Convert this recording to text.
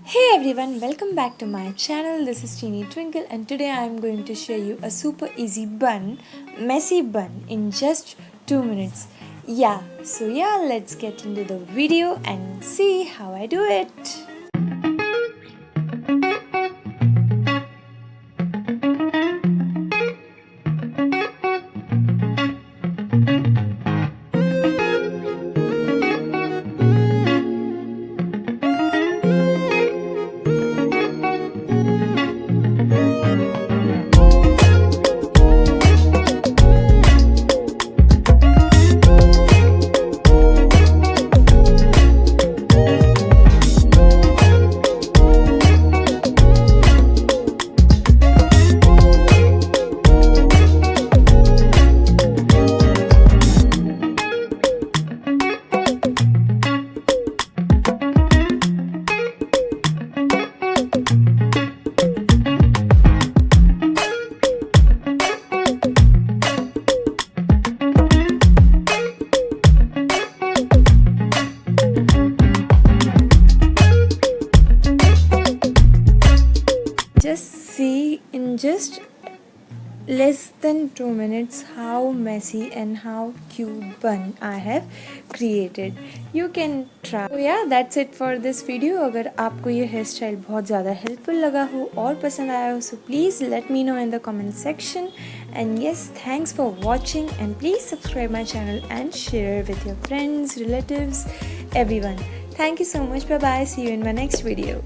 Hey everyone, welcome back to my channel. This is Teeny Twinkle and today I am going to show you a super easy bun, messy bun in just 2 minutes. Let's get into the video and see how I do it. Just see in just less than 2 minutes how messy and how cute bun I have created. You can try. So that's it for this video. अगर आपको ये hair style बहुत ज़्यादा helpful लगा हो और पसंद आया हो so please let me know in the comment section. And yes, thanks for watching and please subscribe my channel and share with your friends, relatives, everyone. Thank you so much. Bye bye. See you in my next video.